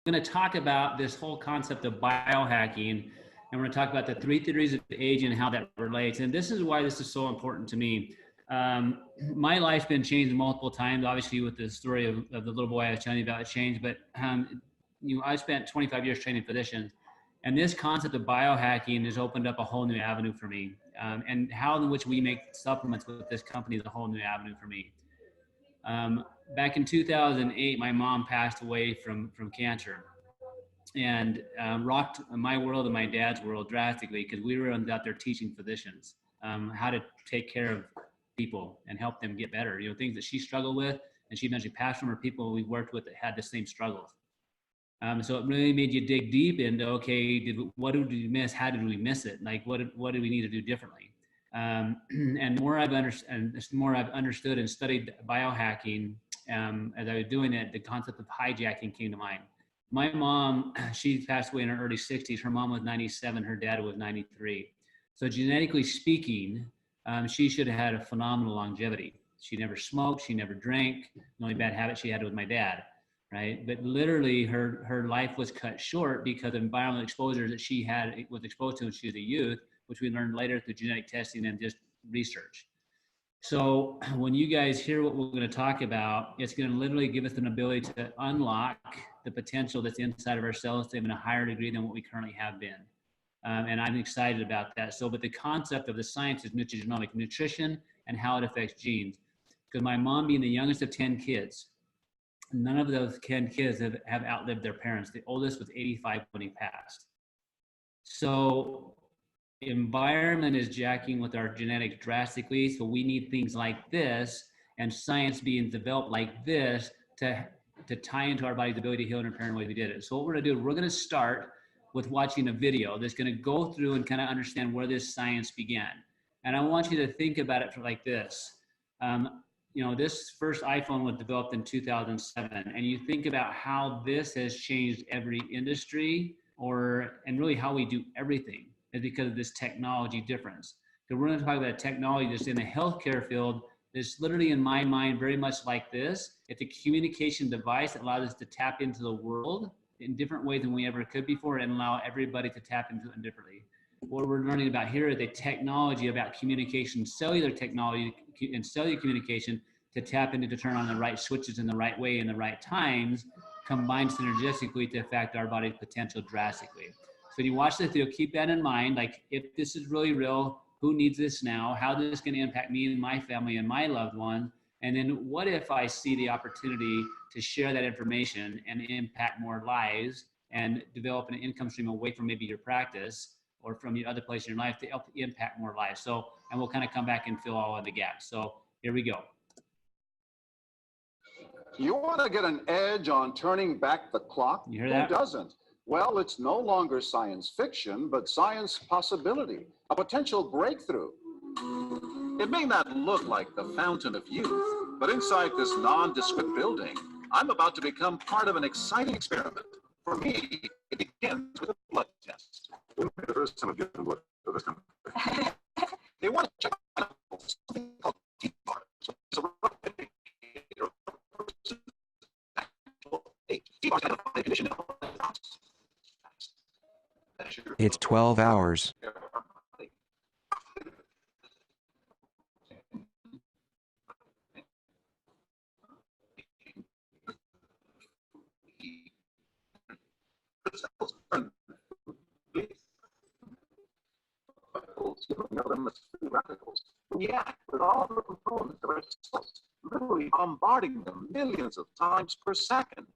going to talk about this whole concept of biohacking, and we're going to talk about the 3 theories of aging and how that relates. And this is why this is so important to me. My life's been changed multiple times, obviously with the story of the little boy I was telling you about, it changed, but I spent 25 years training physicians, and this concept of biohacking has opened up a whole new avenue for me. And how in which we make supplements with this company is a whole new avenue for me. Back in 2008, my mom passed away from cancer, and rocked my world and my dad's world drastically, because we were out there teaching physicians how to take care of people and help them get better. Things that she struggled with, and she eventually passed from, her people we worked with that had the same struggles. So it really made you dig deep into, okay, what did we miss? How did we miss it? Like, what do we need to do differently? And the more I've understood and studied biohacking, as I was doing it, the concept of hijacking came to mind. My mom, she passed away in her early 60s. Her mom was 97. Her dad was 93. So genetically speaking, she should have had a phenomenal longevity. She never smoked. She never drank. The only bad habit she had was my dad, right? But literally her life was cut short because of environmental exposures that she was exposed to when she was a youth, which we learned later through genetic testing and just research. So when you guys hear what we're going to talk about, it's going to literally give us an ability to unlock the potential that's inside of ourselves to even a higher degree than what we currently have been. And I'm excited about that. So, but the concept of the science is nutrigenomic, nutrition and how it affects genes. Because my mom being the youngest of 10 kids, none of those 10 kids have outlived their parents. The oldest was 85 when he passed. So environment is jacking with our genetics drastically. So we need things like this and science being developed like this to tie into our body's ability to heal and repair in the way we did it. So what we're going to do, we're going to start with watching a video that's going to go through and kind of understand where this science began. And I want you to think about it like this. This first iPhone was developed in 2007, and you think about how this has changed every industry and really how we do everything is because of this technology difference. So we're going to talk about technology just in the healthcare field. It's literally, in my mind, very much like this. It's a communication device that allows us to tap into the world in different ways than we ever could before, and allow everybody to tap into it differently. What we're learning about here is the technology about communication, cellular technology and cellular communication, to tap into, to turn on the right switches in the right way in the right times, combined synergistically to affect our body's potential drastically. So you watch this video, keep that in mind. Like, if this is really real, who needs this now? How is this going to impact me and my family and my loved one? And then what if I see the opportunity to share that information and impact more lives and develop an income stream away from maybe your practice or from the other place in your life to help impact more lives? So, and we'll kind of come back and fill all of the gaps. So here we go. You want to get an edge on turning back the clock? You hear that? Who doesn't? Well, it's no longer science fiction, but science possibility, a potential breakthrough. It may not look like the fountain of youth, but inside this nondescript building, I'm about to become part of an exciting experiment. For me, it begins with a blood test. The first time I've given blood to this company. They want to check out something called T-bar. So it's a rough indicator of a person's actual age. T-bar is kind of a condition. It's 12 hours. React with all the components of our cells, literally bombarding them millions of times per second,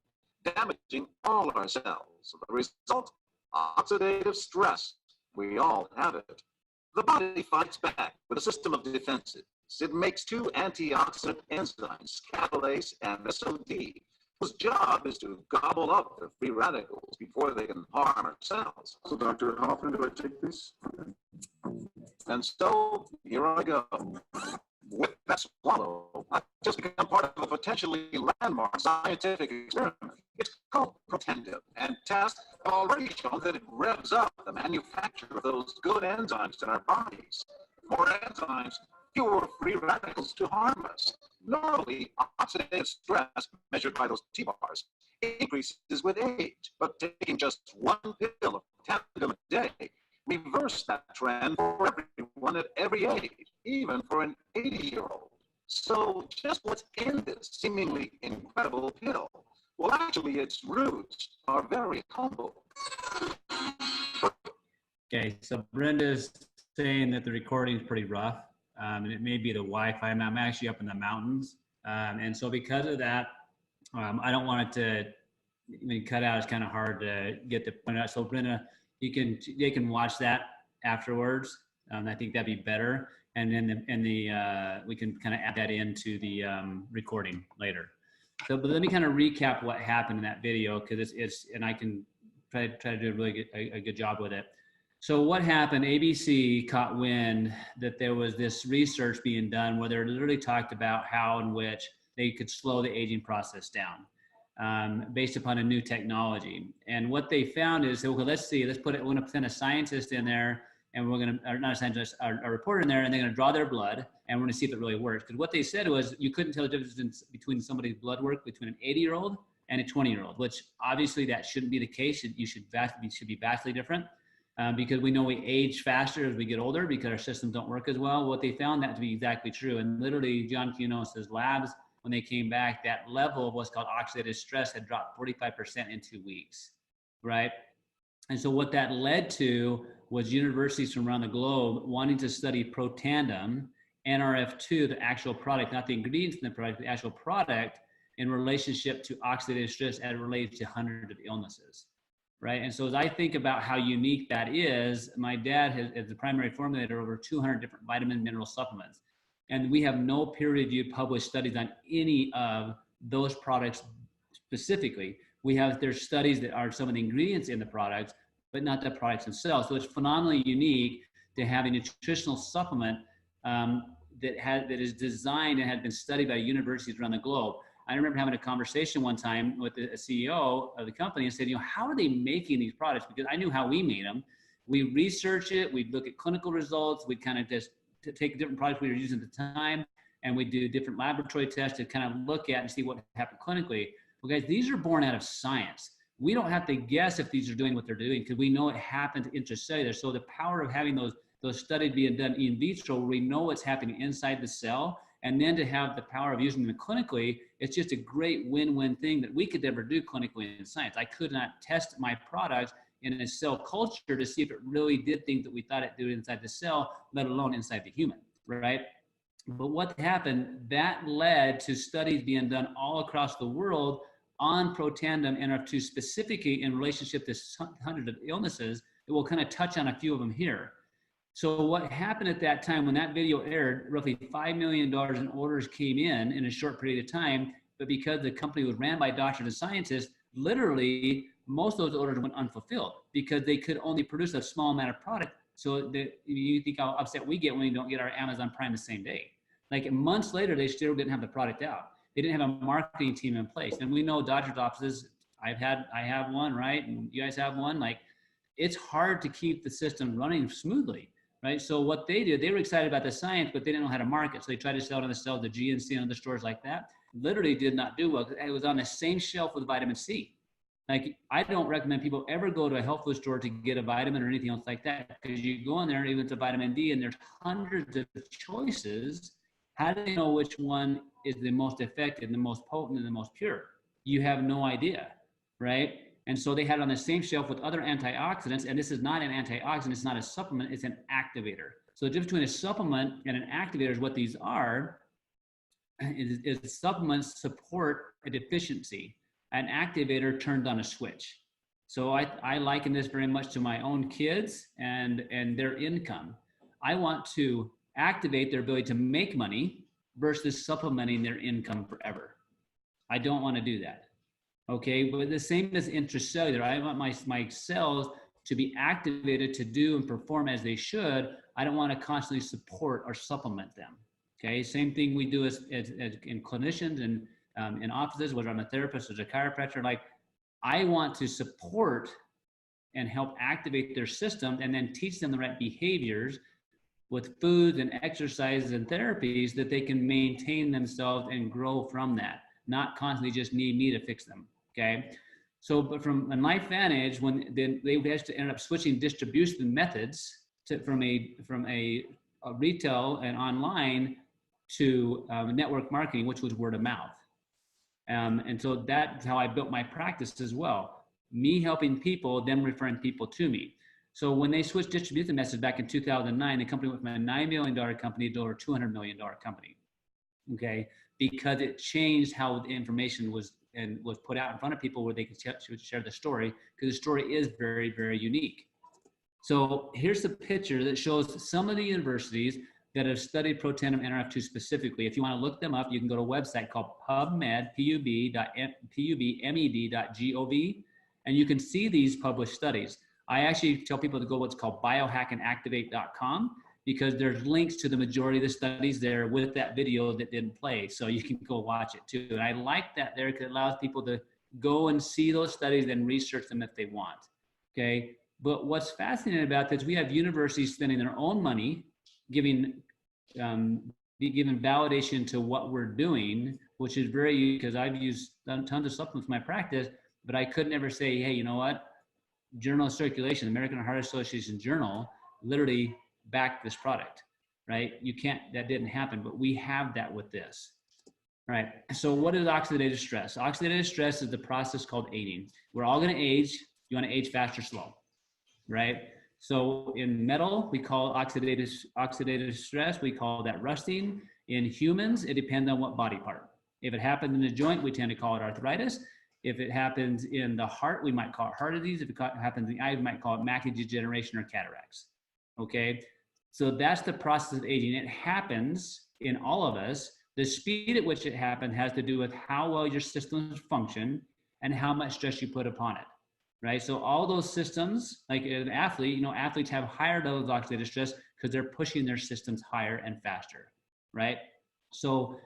damaging all our cells. So the result, oxidative stress. We all have it. The body fights back with a system of defenses. It makes two antioxidant enzymes, catalase and SOD, whose job is to gobble up the free radicals before they can harm our cells. So, Doctor, how often do I take this? And so, here I go. With that swallow, I've just become part of a potentially landmark scientific experiment. It's called Protentive, and tests have already shown that it revs up the manufacture of those good enzymes in our bodies. More enzymes, fewer free radicals to harm us. Normally, oxidative stress, measured by those T-bars, increases with age, but taking just one pill of tandem a day reverse that trend for everyone at every age, even for an 80-year-old. So just what's in this seemingly incredible pill? Well, actually, its roots are very humble. Okay, so Brenda's saying that the recording is pretty rough, and it may be the Wi-Fi. I'm actually up in the mountains, and so because of that, I don't want it to cut out. It's kind of hard to get the point out. So Brenda, they can watch that afterwards. I think that'd be better, and then we can kind of add that into the recording later. So, but let me kind of recap what happened in that video, because it's and I can try to do a good job with it. So what happened, ABC caught wind that there was this research being done where they literally talked about how in which they could slow the aging process down based upon a new technology. And what they found is, okay, let's put it, we're gonna send a scientist in there, and we're gonna, or not a scientist, a reporter in there, and they're gonna draw their blood, and we're gonna see if it really works. Because what they said was you couldn't tell the difference between somebody's blood work between an 80-year-old and a 20-year-old, which obviously that shouldn't be the case. You should be vastly different. Because we know we age faster as we get older because our systems don't work as well. What they found that to be exactly true. And literally John Quinones' labs, when they came back, that level of what's called oxidative stress had dropped 45% in 2 weeks, right? And so what that led to was universities from around the globe wanting to study Protandim, NRF2, the actual product, not the ingredients in the product, the actual product in relationship to oxidative stress as it relates to hundreds of illnesses. Right. And so as I think about how unique that is, my dad is the primary formulator over 200 different vitamin mineral supplements. And we have no peer-reviewed published studies on any of those products specifically. There's studies that are some of the ingredients in the products, but not the products themselves. So it's phenomenally unique to have a nutritional supplement that is designed and had been studied by universities around the globe. I remember having a conversation one time with the CEO of the company and said, how are they making these products? Because I knew how we made them. We research it, we'd look at clinical results, we'd kind of just take different products we were using at the time, and we'd do different laboratory tests to kind of look at and see what happened clinically. Well, guys, these are born out of science. We don't have to guess if these are doing what they're doing because we know it happened intracellular. So the power of having those studies being done in vitro, where we know what's happening inside the cell, and then to have the power of using them clinically, it's just a great win-win thing that we could never do clinically in science. I could not test my products in a cell culture to see if it really did things that we thought it did inside the cell, let alone inside the human, right? But what happened, that led to studies being done all across the world on Protandim NRF2 specifically in relationship to hundreds of illnesses. We'll kind of touch on a few of them here. So what happened at that time when that video aired, roughly $5 million in orders came in a short period of time, but because the company was ran by doctors and scientists, literally most of those orders went unfulfilled because they could only produce a small amount of product. So you think how upset we get when we don't get our Amazon Prime the same day. Like months later, they still didn't have the product out. They didn't have a marketing team in place. And we know doctor's offices, I have one, right? And you guys have one. Like it's hard to keep the system running smoothly. Right. So what they did, they were excited about the science, but they didn't know how to market. So they tried to sell it on the GNC and other stores like that. Literally did not do well. It was on the same shelf with vitamin C. Like I don't recommend people ever go to a health food store to get a vitamin or anything else like that, because you go in there, even to vitamin D, and there's hundreds of choices. How do they know which one is the most effective, the most potent, and the most pure? You have no idea, right? And so they had it on the same shelf with other antioxidants, and this is not an antioxidant, it's not a supplement, it's an activator. So the difference between a supplement and an activator is what these are, is supplements support a deficiency. An activator turned on a switch. So I liken this very much to my own kids and their income. I want to activate their ability to make money versus supplementing their income forever. I don't want to do that. Okay, but the same as intracellular. I want my cells to be activated to do and perform as they should. I don't want to constantly support or supplement them. Okay, same thing we do as in clinicians and in offices, whether I'm a therapist or a chiropractor. Like I want to support and help activate their system and then teach them the right behaviors with foods and exercises and therapies that they can maintain themselves and grow from that, not constantly just need me to fix them. Okay. So, but from a LifeVantage, when then they had to end up switching distribution methods from a retail and online to network marketing, which was word of mouth. And so that's how I built my practice as well. Me helping people, them referring people to me. So when they switched distribution methods back in 2009, the company went from a $9 million company to over $200 million company. Okay, because it changed how the information was put out in front of people where they could share the story, because the story is very, very unique. So here's the picture that shows some of the universities that have studied Protandim Nrf2 specifically. If you want to look them up, you can go to a website called PubMed, pubmed.gov, and you can see these published studies. I actually tell people to go what's called biohackandactivate.com, because there's links to the majority of the studies there with that video that didn't play. So you can go watch it too. And I like that there because it allows people to go and see those studies and research them if they want. Okay. But what's fascinating about this, we have universities spending their own money, giving validation to what we're doing, which is very, because I've used tons of supplements in my practice, but I could never say, hey, you know what? Journal of Circulation, American Heart Association journal, literally back this product, right? You can't, that didn't happen, but we have that with this. All right, so what is oxidative stress? Oxidative stress is the process called aging. We're all gonna age. You wanna age fast or slow, right? So in metal, we call oxidative stress, we call that rusting. In humans, it depends on what body part. If it happens in the joint, we tend to call it arthritis. If it happens in the heart, we might call it heart disease. If it happens in the eye, we might call it macular degeneration or cataracts, okay? So that's the process of aging. It happens in all of us. The speed at which it happens has to do with how well your systems function and how much stress you put upon it, right? So all those systems, like an athlete, athletes have higher levels of oxidative stress because they're pushing their systems higher and faster, right? So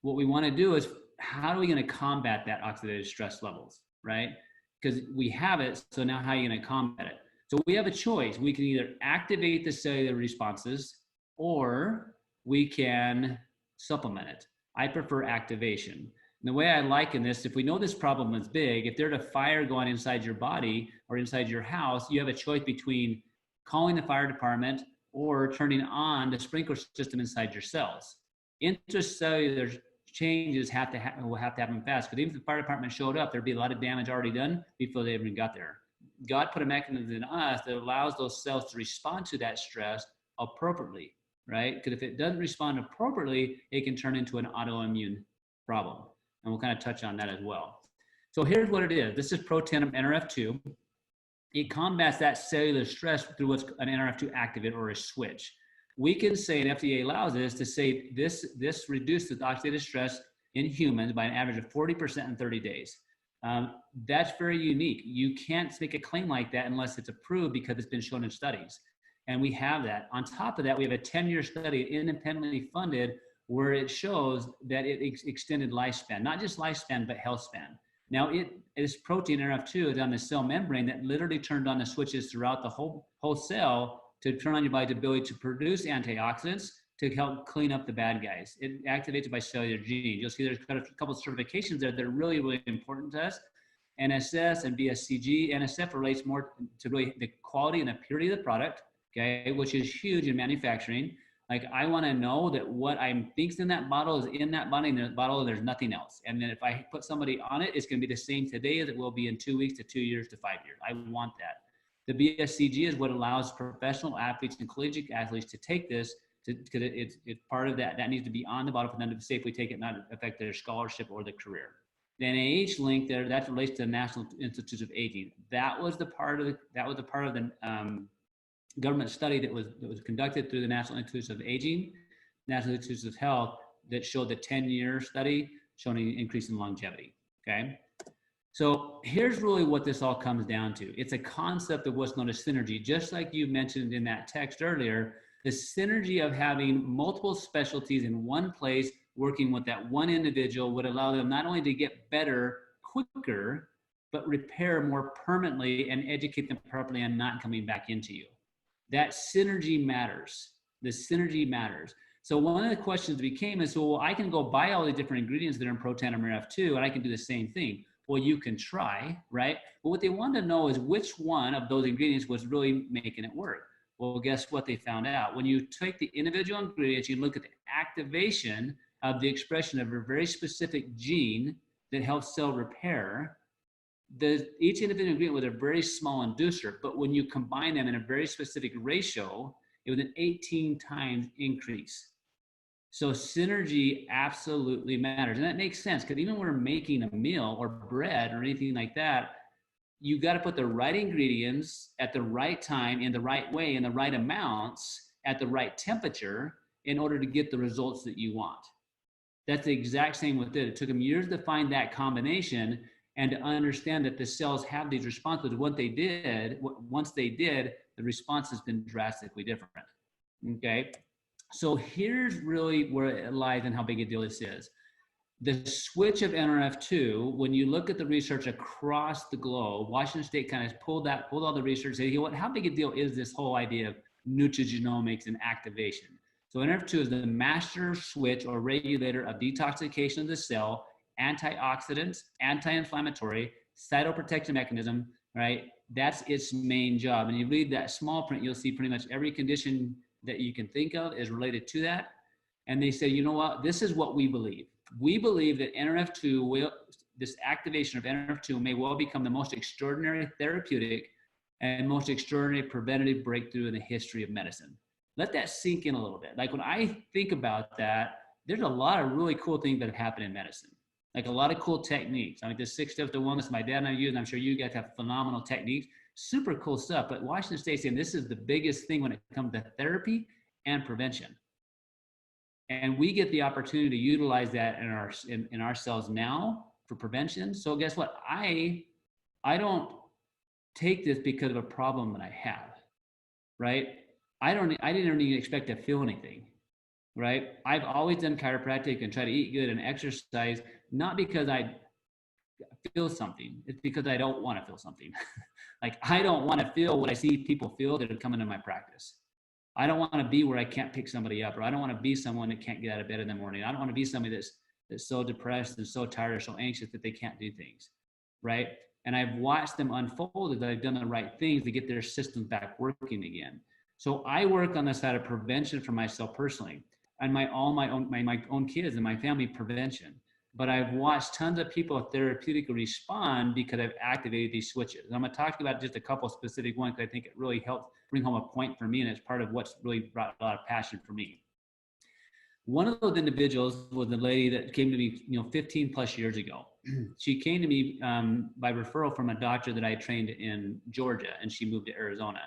what we want to do is, how are we going to combat that oxidative stress levels, right? Because we have it, so now how are you going to combat it? So we have a choice. We can either activate the cellular responses or we can supplement it. I prefer activation. And the way I liken this, if we know this problem is big, if there's a fire going inside your body or inside your house, you have a choice between calling the fire department or turning on the sprinkler system inside your cells. Intracellular changes will have to happen fast, because even if the fire department showed up, there'd be a lot of damage already done before they even got there. God put a mechanism in us that allows those cells to respond to that stress appropriately, right? Because if it doesn't respond appropriately, it can turn into an autoimmune problem. And we'll kind of touch on that as well. So here's what it is. This is Protandim Nrf2. It combats that cellular stress through what's an Nrf2 activate or a switch. We can say, and FDA allows this, to say this reduces oxidative stress in humans by an average of 40% in 30 days. That's very unique. You can't make a claim like that unless it's approved, because it's been shown in studies. And we have that. On top of that, we have a 10-year study independently funded where it shows that it extended lifespan, not just lifespan, but health span. Now, this protein Nrf2 is on the cell membrane that literally turned on the switches throughout the whole cell to turn on your body's ability to produce antioxidants to help clean up the bad guys. It activates by cellular genes. You'll see there's a couple of certifications there that are really, really important to us. NSS and BSCG. NSF relates more to really the quality and the purity of the product, okay, which is huge in manufacturing. Like, I want to know that what I think's in that bottle is in that bottle, and there's nothing else. And then if I put somebody on it, it's going to be the same today as it will be in 2 weeks to 2 years to 5 years. I want that. The BSCG is what allows professional athletes and collegiate athletes to take this, because it's part of that. That needs to be on the bottle for them to safely take it, not affect their scholarship or their career. The NIH link there, that relates to the National Institutes of Aging. That was the part of the government study that was conducted through the National Institutes of Aging, National Institutes of Health, that showed the 10-year study showing an increase in longevity, okay? So here's really what this all comes down to. It's a concept of what's known as synergy. Just like you mentioned in that text earlier, the synergy of having multiple specialties in one place working with that one individual would allow them not only to get better quicker, but repair more permanently and educate them properly and not coming back into you. That synergy matters. The synergy matters. So one of the questions became is, well, I can go buy all the different ingredients that are in Protandim Nrf2 and I can do the same thing. Well, you can try, right? But what they wanted to know is which one of those ingredients was really making it work. Well, guess what they found out? When you take the individual ingredients, you look at the activation of the expression of a very specific gene that helps cell repair. Each individual ingredient was a very small inducer, but when you combine them in a very specific ratio, it was an 18 times increase. So synergy absolutely matters. And that makes sense because even when we're making a meal or bread or anything like that, you got to put the right ingredients at the right time, in the right way, in the right amounts, at the right temperature in order to get the results that you want. That's the exact same with it. It took them years to find that combination and to understand that the cells have these responses. Once they did, the response has been drastically different. Okay. So here's really where it lies and how big a deal this is. The switch of NRF2, when you look at the research across the globe, Washington State kind of pulled all the research, say, you know what, how big a deal is this whole idea of nutrigenomics and activation? So NRF2 is the master switch or regulator of detoxification of the cell, antioxidants, anti-inflammatory, cytoprotective mechanism, right? That's its main job. And you read that small print, you'll see pretty much every condition that you can think of is related to that. And they say, you know what, this is what we believe. We believe that NRF2 this activation of NRF2 may well become the most extraordinary therapeutic and most extraordinary preventative breakthrough in the history of medicine. Let that sink in a little bit. Like when I think about that, there's a lot of really cool things that have happened in medicine. Like a lot of cool techniques. I mean, the 6 steps to wellness my dad and I use, and I'm sure you guys have phenomenal techniques. Super cool stuff. But Washington State saying this is the biggest thing when it comes to therapy and prevention. And we get the opportunity to utilize that in our cells now for prevention. So guess what? I don't take this because of a problem that I have, right? I didn't even expect to feel anything, right? I've always done chiropractic and try to eat good and exercise, not because I feel something. It's because I don't want to feel something. Like I don't want to feel what I see people feel that are coming to my practice. I don't want to be where I can't pick somebody up, or I don't want to be someone that can't get out of bed in the morning. I don't want to be somebody that's so depressed and so tired or so anxious that they can't do things, right? And I've watched them unfold as I've done the right things to get their systems back working again. So I work on the side of prevention for myself personally, and my own kids and my family prevention. But I've watched tons of people therapeutically respond because I've activated these switches. And I'm going to talk about just a couple of specific ones because I think it really helps bring home a point for me, and it's part of what's really brought a lot of passion for me. One of those individuals was the lady that came to me, 15 plus years ago. She came to me by referral from a doctor that I trained in Georgia, and she moved to Arizona.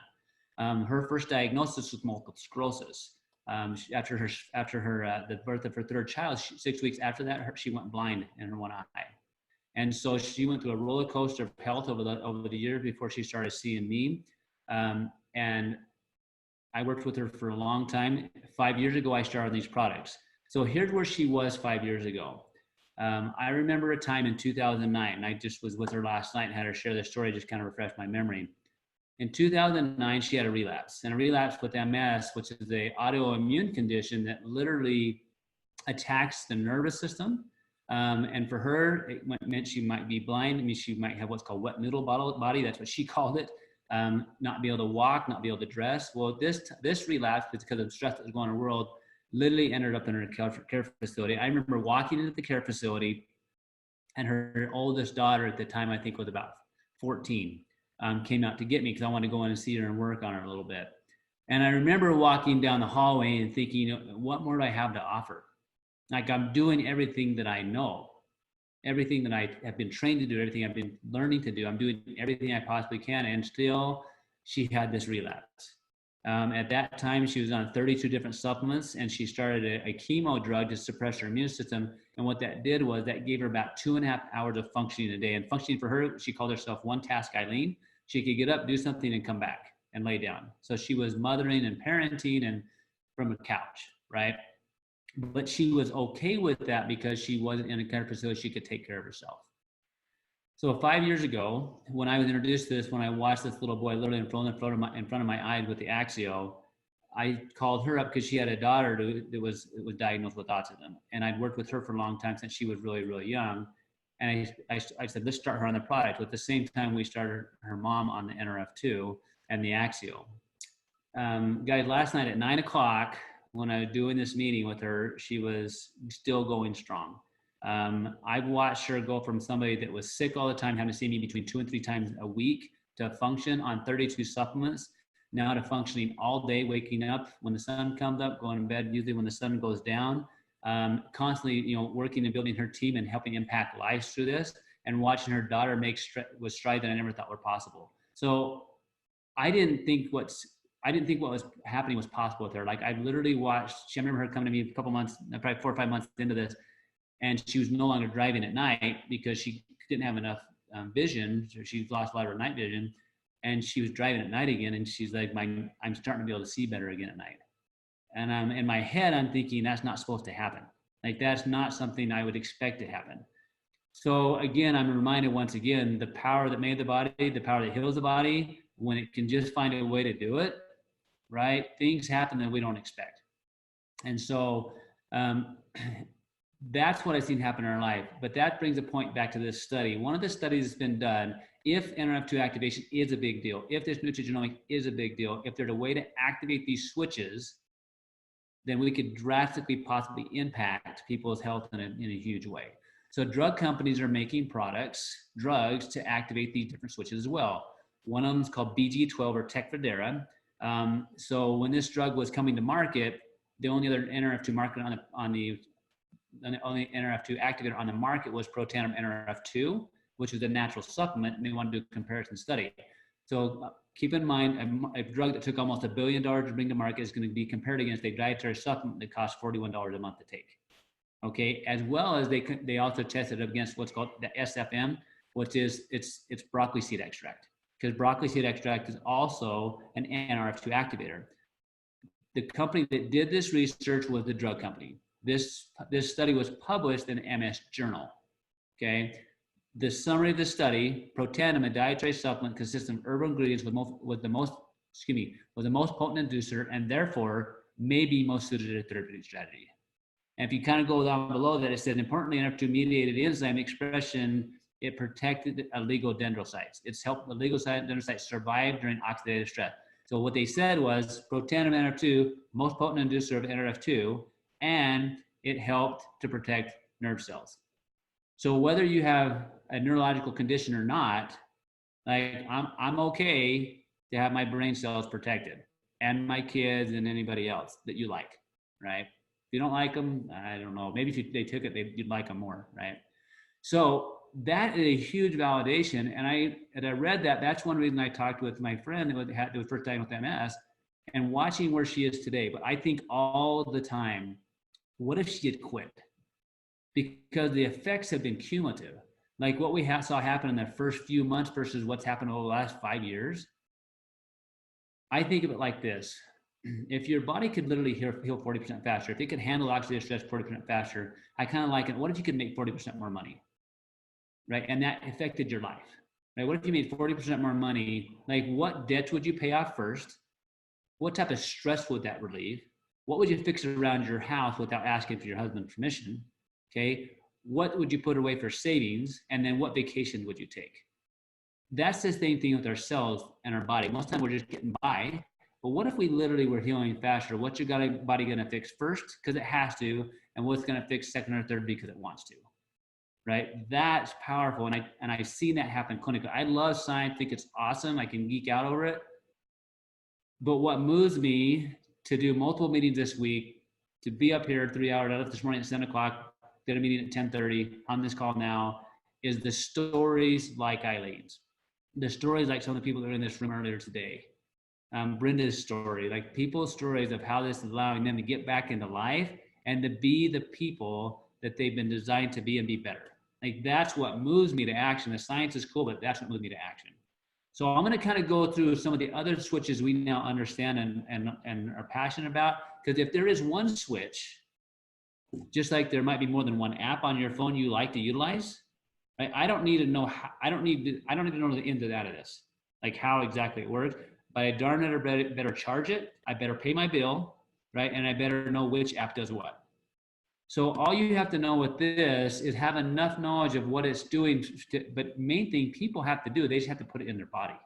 Her first diagnosis was multiple sclerosis. After the birth of her third child, 6 weeks after that, she went blind in her one eye. And so she went through a roller coaster of health over the years before she started seeing me. And I worked with her for a long time. 5 years ago, I started these products. So here's where she was 5 years ago. I remember a time in 2009, and I just was with her last night and had her share this story, just kind of refresh my memory. In 2009, she had a relapse with MS, which is an autoimmune condition that literally attacks the nervous system. And for her, it meant she might be blind. I mean, she might have what's called wet noodle body. That's what she called it. Not be able to walk, not be able to dress. Well, this relapse, because of the stress that was going on in the world, literally ended up in her care facility. I remember walking into the care facility, and her oldest daughter at the time, I think, was about 14. Came out to get me because I wanted to go in and see her and work on her a little bit. And I remember walking down the hallway and thinking, what more do I have to offer? Like I'm doing everything that I know, everything that I have been trained to do, everything I've been learning to do. I'm doing everything I possibly can. And still she had this relapse. At that time, she was on 32 different supplements, and she started a chemo drug to suppress her immune system. And what that did was that gave her about 2.5 hours of functioning a day. And functioning for her, she called herself one task Eileen. She could get up, do something, and come back and lay down. So she was mothering and parenting and from a couch, right? But she was okay with that because she wasn't in a care facility. She could take care of herself. So 5 years ago, when I was introduced to this, when I watched this little boy literally in front of my eyes with the Axio, I called her up because she had a daughter that was diagnosed with autism. And I'd worked with her for a long time since she was really, really young. And I said, let's start her on the product. At the same time, we started her mom on the NRF2 and the Axial. Guys, last night at 9 o'clock, when I was doing this meeting with her, she was still going strong. I've watched her go from somebody that was sick all the time, having to see me between 2 and 3 times a week, to function on 32 supplements, now to functioning all day, waking up when the sun comes up, going to bed usually when the sun goes down, constantly, working and building her team and helping impact lives through this, and watching her daughter make strides that I never thought were possible. So I didn't think what was happening was possible with her. Like, I literally watched, I remember her coming to me a couple months, probably 4 or 5 months into this, and she was no longer driving at night because she didn't have enough vision. So she lost a lot of her night vision, and she was driving at night again. And she's like, I'm starting to be able to see better again at night. And in my head, I'm thinking that's not supposed to happen. Like, that's not something I would expect to happen. So again, I'm reminded once again, the power that made the body, the power that heals the body, when it can just find a way to do it, right? Things happen that we don't expect. And so that's what I've seen happen in our life. But that brings a point back to this study. One of the studies that's been done, if NRF2 activation is a big deal, if this nutrigenomic is a big deal, if there's a way to activate these switches, then we could drastically possibly impact people's health in a huge way. So drug companies are making drugs to activate these different switches as well. One of them is called BG12 or Tecfidera. So when this drug was coming to market, the only other NRF2 market the only NRF2 activator on the market was Protandim NRF2, which is a natural supplement, and they want to do a comparison study. So keep in mind, a drug that took almost $1 billion to bring to market is going to be compared against a dietary supplement that costs $41 a month to take. Okay, as well as they also tested against what's called the SFM, which is it's broccoli seed extract, because broccoli seed extract is also an NRF2 activator. The company that did this research was the drug company. This study was published in MS Journal. Okay, the summary of the study: Protandim, a dietary supplement, consists of herbal ingredients was the most potent inducer, and therefore may be most suited to a therapeutic strategy. And if you kind of go down below that, it says, importantly, NRF2 mediated enzyme expression, it protected oligodendrocytes. It's helped the oligodendrocytes survive during oxidative stress. So what they said was Protandim NRF2, most potent inducer of NRF2, and it helped to protect nerve cells. So whether you have a neurological condition or not, like I'm okay to have my brain cells protected, and my kids and anybody else that you like, right? If you don't like them, I don't know, maybe if they took it, you'd like them more, right? So that is a huge validation. And I read that, that's one reason I talked with my friend who was first diagnosed with MS, and watching where she is today. But I think all the time, what if she had quit? Because the effects have been cumulative. Like what we saw happen in the first few months versus what's happened over the last 5 years. I think of it like this. If your body could literally heal 40% faster, if it could handle oxidative stress 40% faster, I kind of like it. What if you could make 40% more money, right? And that affected your life, right? What if you made 40% more money? Like, what debts would you pay off first? What type of stress would that relieve? What would you fix around your house without asking for your husband's permission? Okay. What would you put away for savings? And then what vacation would you take? That's the same thing with our cells and our body. Most of the time we're just getting by. But what if we literally were healing faster? What's your body going to fix first? Because it has to. And what's going to fix second or third because it wants to, right? That's powerful. And I've seen that happen clinically. I love science, think it's awesome. I can geek out over it. But what moves me to do multiple meetings this week, to be up here 3 hours, I left this morning at 7 o'clock, did a meeting at 10:30 on this call now, is the stories like Eileen's. The stories like some of the people that were in this room earlier today. Brenda's story, like people's stories of how this is allowing them to get back into life and to be the people that they've been designed to be and be better. Like that's what moves me to action. The science is cool, but that's what moves me to action. So I'm going to kind of go through some of the other switches we now understand and are passionate about. Because if there is one switch, just like there might be more than one app on your phone you like to utilize, right? I don't need to know how, I don't need to know the ins and outs of this, like how exactly it works. But I darn it better charge it. I better pay my bill, right? And I better know which app does what. So all you have to know with this is have enough knowledge of what it's doing. But main thing people have to do, they just have to put it in their body,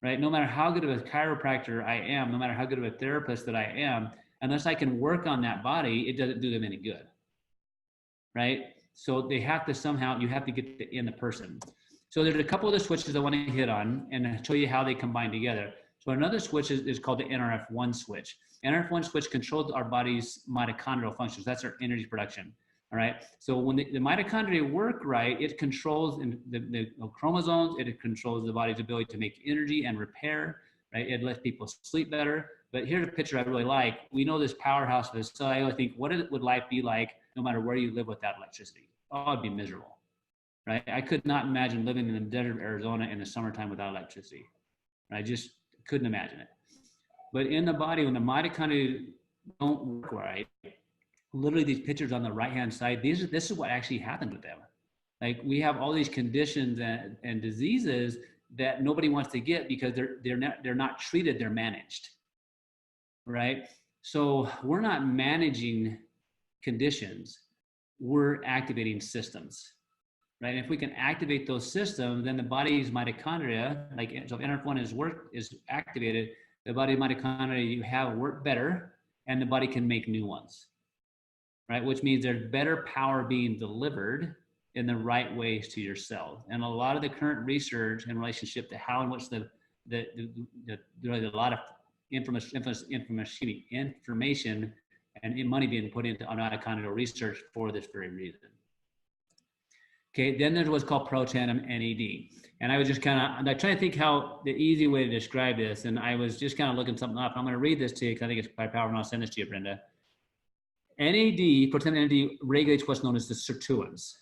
right? No matter how good of a chiropractor I am, no matter how good of a therapist that I am, unless I can work on that body, it doesn't do them any good, right? So they have to somehow, you have to get in the person. So there's a couple of the switches I want to hit on and show you how they combine together. So another switch is called the NRF1 switch. NRF1 switch controls our body's mitochondrial functions. That's our energy production. All right. So when the mitochondria work right, it controls the chromosomes. It controls the body's ability to make energy and repair. Right. It lets people sleep better. But here's a picture I really like. We know this powerhouse of this. So I always think, what would life be like no matter where you live without electricity? Oh, it'd be miserable. Right. I could not imagine living in the desert of Arizona in the summertime without electricity. I just couldn't imagine it. But in the body, when the mitochondria don't work right, literally these pictures on the right-hand side, this is what actually happened with them. Like we have all these conditions and diseases that nobody wants to get because they're not treated, they're managed, right? So we're not managing conditions, we're activating systems, right? And if we can activate those systems, then the body's mitochondria, like so if NRF1 is activated, the body mitochondria you have work better, and the body can make new ones, right? Which means there's better power being delivered in the right ways to your cells. And a lot of the current research in relationship to how and what's a lot of information and money being put into mitochondrial research for this very reason. Okay, then there's what's called pro-tandem NAD. And I was just I try to think how the easy way to describe this, and I was just kind of looking something up. I'm going to read this to you because I think it's quite powerful, and I'll send this to you, Brenda. NAD, pro-tandem NAD, regulates what's known as the sirtuins.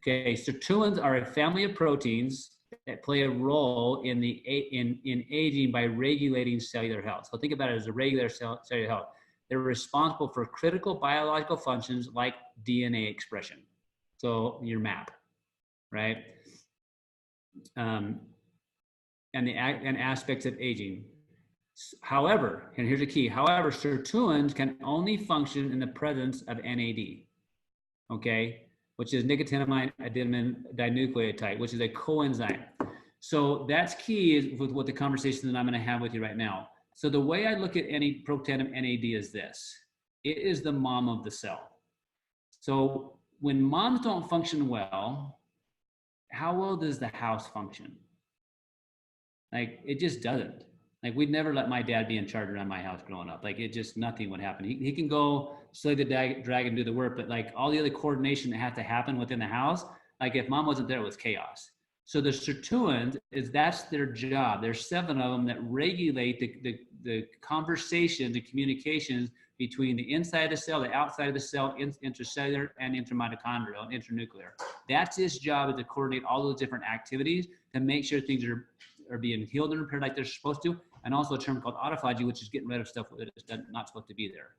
Okay, sirtuins are a family of proteins that play a role in aging by regulating cellular health. So think about it as a regular cellular health. They're responsible for critical biological functions like DNA expression. So your map, right? And aspects of aging. However, and here's the key, however, sirtuins can only function in the presence of NAD, okay, which is nicotinamide adenine dinucleotide, which is a coenzyme. So that's key is with what the conversation that I'm going to have with you right now. So the way I look at pro-tandem NAD is this. It is the mom of the cell. So when moms don't function well, how well does the house function? Like, it just doesn't. Like, we'd never let my dad be in charge around my house growing up. Like, it just, nothing would happen. He can go slay the dragon, do the work, but like all the other coordination that has to happen within the house, like if mom wasn't there, it was chaos. So the sirtuins, that's their job. There's 7 of them that regulate the conversation, the communications between the inside of the cell, the outside of the cell, intracellular and intermitochondrial, internuclear. That's his job, to coordinate all those different activities to make sure things are being healed and repaired like they're supposed to, and also a term called autophagy, which is getting rid of stuff that is not supposed to be there.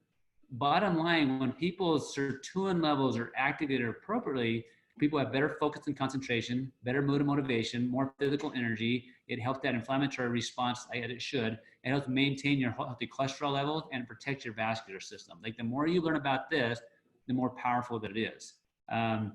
Bottom line, when people's sirtuin levels are activated appropriately, people have better focus and concentration, better mood and motivation, more physical energy. It helps that inflammatory response as it should. It helps maintain your healthy cholesterol levels and protect your vascular system. Like the more you learn about this, the more powerful that it is. And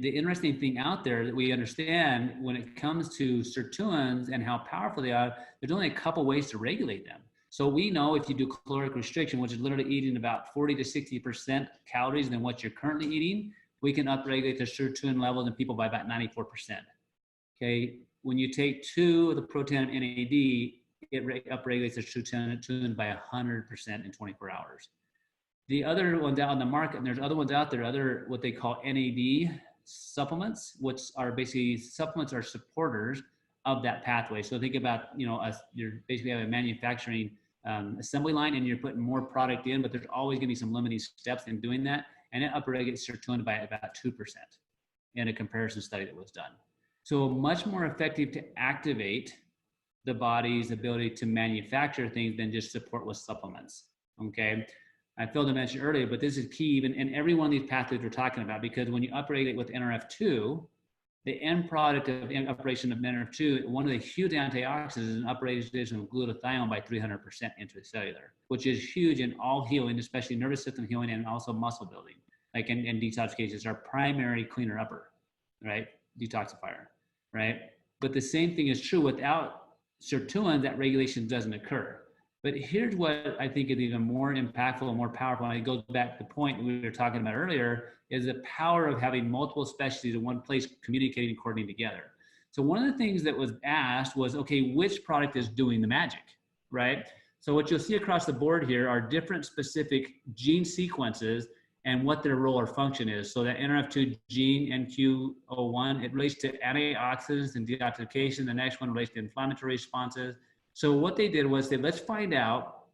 the interesting thing out there that we understand when it comes to sirtuins and how powerful they are, there's only a couple ways to regulate them. So we know if you do caloric restriction, which is literally eating about 40 to 60% calories than what you're currently eating, we can upregulate the sirtuin levels in people by about 94%. Okay, when you take 2 of the pro-tandem NAD, it upregulates the sirtuin by 100% in 24 hours. The other ones out on the market, and there's other ones out there, other what they call NAD supplements, which are basically supplements or supporters of that pathway. So think about, you're basically have a manufacturing assembly line and you're putting more product in, but there's always gonna be some limiting steps in doing that. And it upregulates sirtuin by about 2% in a comparison study that was done. So much more effective to activate the body's ability to manufacture things than just support with supplements, okay? I failed to mention earlier, but this is key even in every one of these pathways we're talking about, because when you upregulate with NRF2, the end product of upregulation of NRF2, one of the huge antioxidants is an upregulation of glutathione by 300% intracellular, which is huge in all healing, especially nervous system healing and also muscle building. Like in detoxification, it's our primary cleaner upper, right? Detoxifier, right? But the same thing is true without sirtuin, that regulation doesn't occur. But here's what I think is even more impactful and more powerful, and it goes back to the point we were talking about earlier, is the power of having multiple specialties in one place communicating and coordinating together. So one of the things that was asked was, okay, which product is doing the magic, right? So what you'll see across the board here are different specific gene sequences and what their role or function is. So that NRF2 gene, NQ01, it relates to antioxidants and detoxification. The next one relates to inflammatory responses. So what they did was let's find out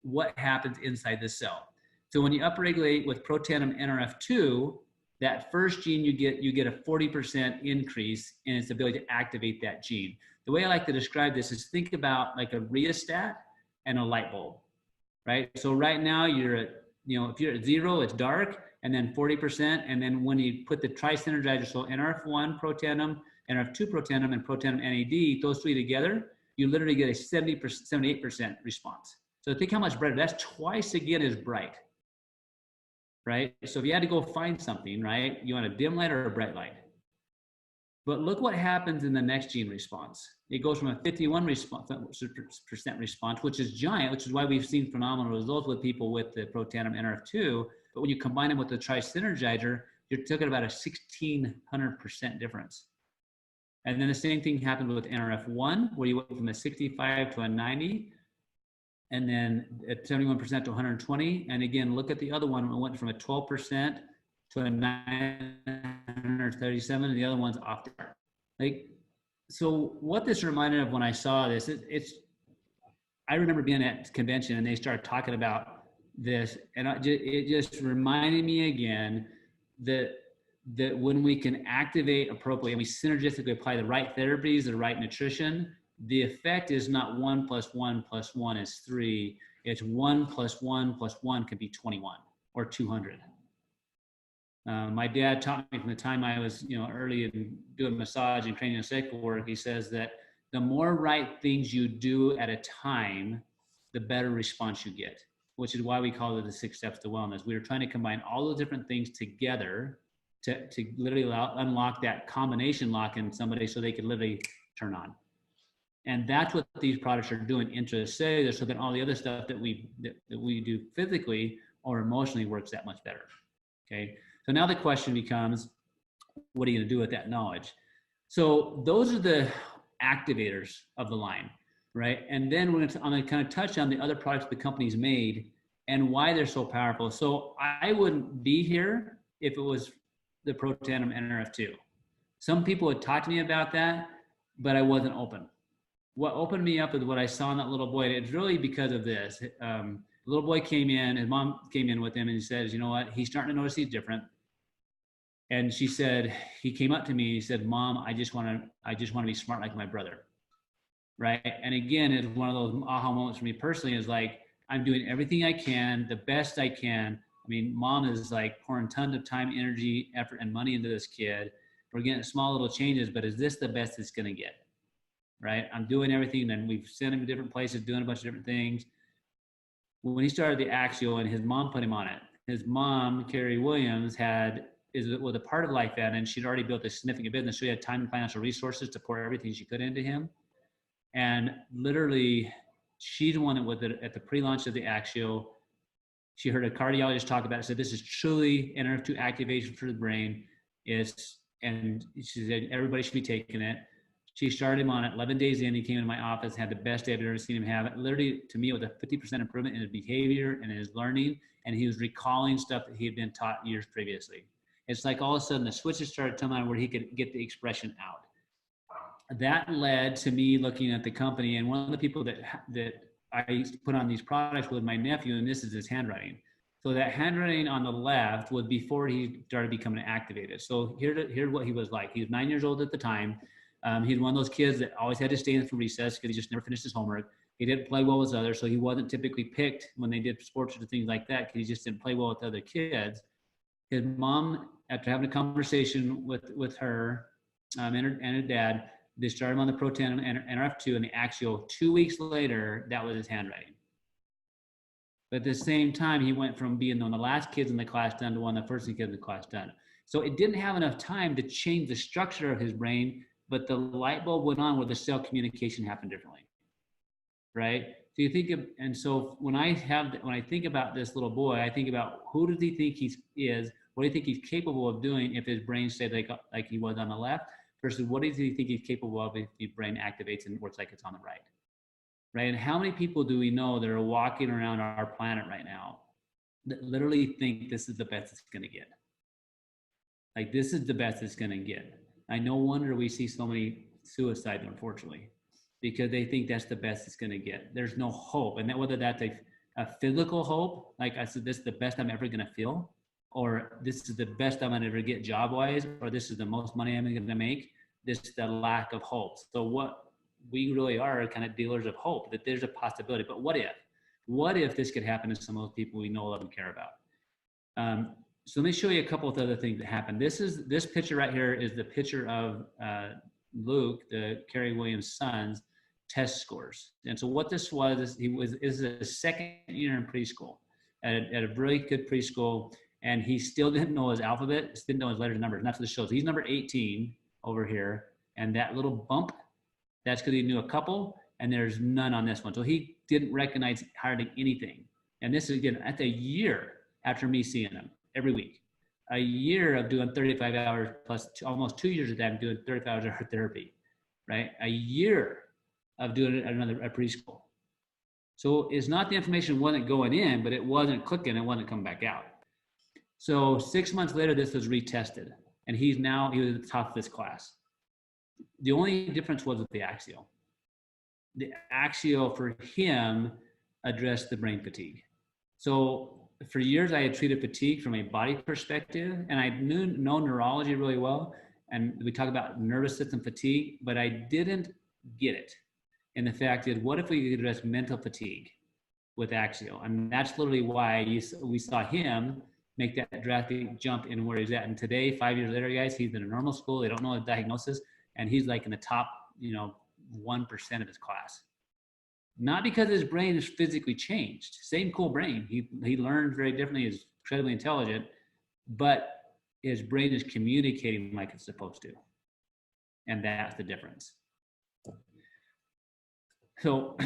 what happens inside the cell. So when you upregulate with protandim NRF2, that first gene you get a 40% increase in its ability to activate that gene. The way I like to describe this is think about like a rheostat and a light bulb, right? So right now you're at, if you're at 0, it's dark, and then 40%. And then when you put the tri-synergizer, so NRF1 protandim, NRF2 protandim, and protandim NAD, those three together, you literally get a 78% response. So think how much brighter. That's twice again as bright, right? So if you had to go find something, right, you want a dim light or a bright light. But look what happens in the next gene response. It goes from a 51% response, which is giant, which is why we've seen phenomenal results with people with the protandim NRF2. But when you combine them with the tri-synergizer, you're talking about a 1,600% difference. And then the same thing happened with NRF1, where you went from a 65 to a 90, and then at 71% to 120. And again, look at the other one. It went from a 12% to a 937, and the other one's off the chart. Like, so what this reminded of when I saw this, I remember being at convention and they started talking about this, and it just reminded me again that when we can activate appropriately and we synergistically apply the right therapies, the right nutrition, the effect is not 1 + 1 + 1 is 3. It's 1 + 1 + 1 could be 21 or 200. My dad taught me from the time I was, early in doing massage and training and cycle work. He says that the more right things you do at a time, the better response you get, which is why we call it the 6 steps to wellness. We were trying to combine all those different things together to literally unlock that combination lock in somebody so they could literally turn on. And that's what these products are doing intracellular, so that all the other stuff that we do physically or emotionally works that much better. Okay. So now the question becomes, what are you going to do with that knowledge? So those are the activators of the line, right? And then I'm going to kind of touch on the other products the company's made and why they're so powerful. So I wouldn't be here if it was the protandim NRF2. Some people had talked to me about that, but I wasn't open. What opened me up is what I saw in that little boy. It's really because of this. The little boy came in, his mom came in with him, and he says, you know what? He's starting to notice he's different. And she said, he came up to me and he said, Mom, I just want to be smart like my brother. Right. And again, it's one of those aha moments for me personally, is like, I'm doing everything I can, the best I can. I mean, Mom is like pouring tons of time, energy, effort, and money into this kid. We're getting small little changes, but is this the best it's going to get? Right. I'm doing everything. And we've sent him to different places, doing a bunch of different things. When he started the Axial and his mom put him on it, his mom, Carrie Williams, was a part of Life Ed, and she'd already built a significant business. So she had time and financial resources to pour everything she could into him. And literally, she's the one that was at the pre-launch of the Axial. She heard a cardiologist talk about it, said, this is truly NRF2 activation for the brain. And she said, everybody should be taking it. She started him on it. 11 days in, he came into my office, had the best day I've ever seen him have. It literally, to me, it was a 50% improvement in his behavior and in his learning. And he was recalling stuff that he had been taught years previously. It's like all of a sudden the switches started coming on where he could get the expression out. That led to me looking at the company, and one of the people that I put on these products was my nephew, and this is his handwriting. So that handwriting on the left was before he started becoming activated. So here's what he was like. He was 9 years old at the time. He's one of those kids that always had to stay in for recess because he just never finished his homework. He didn't play well with others, so he wasn't typically picked when they did sports or things like that because he just didn't play well with other kids. His mom, after having a conversation with her, and her dad. They started him on the Pro 10 and NRF2 and the Axial. 2 weeks later, that was his handwriting. But at the same time, he went from being one of the last kids in the class done to one of the first kids in the class done. So it didn't have enough time to change the structure of his brain, but the light bulb went on where the cell communication happened differently, right? So you think of, and so when I think about this little boy, I think about who does he think he is? What do you think he's capable of doing if his brain stayed like he was on the left, versus what does he think he's capable of if his brain activates and works like it's on the right? Right? And how many people do we know that are walking around our planet right now that literally think this is the best it's going to get? Like, this is the best it's going to get. No wonder we see so many suicides, unfortunately, because they think that's the best it's going to get. There's no hope. And that, whether that's a physical hope, like I said, this is the best I'm ever going to feel, or this is the best I'm going to ever get job-wise, or this is the most money I'm going to make, this is the lack of hope. So what we really are kind of dealers of hope, that there's a possibility. But what if this could happen to some of those people we know, love, and care about? So let me show you a couple of other things that happened. This picture right here is the picture of Luke, the Kerry Williams' son's test scores. And so what this was is is a second year in preschool at a really good preschool, and he still didn't know his alphabet, didn't know his letters and numbers. And that's what this shows. He's number 18 over here, and that little bump, that's because he knew a couple, and there's none on this one. So he didn't recognize hardly anything. And this is, again, at a year after me seeing him every week. A year of doing 35 hours plus almost 2 years of that doing 35 hours of art therapy, right? A year of doing it at a preschool. So it's not the information wasn't going in, but it wasn't clicking, it wasn't coming back out. So 6 months later, this was retested, and he was at the top of this class. The only difference was with the Axial. The Axial for him addressed the brain fatigue. So for years, I had treated fatigue from a body perspective, and I know neurology really well. And we talk about nervous system fatigue, but I didn't get it. And the fact is, what if we could address mental fatigue with Axial? And that's literally why we saw him make that drastic jump in where he's at. And today, 5 years later, guys, he's in a normal school. They don't know the diagnosis. And he's like in the top, 1% of his class. Not because his brain is physically changed. Same cool brain. He learns very differently, is incredibly intelligent, but his brain is communicating like it's supposed to. And that's the difference. So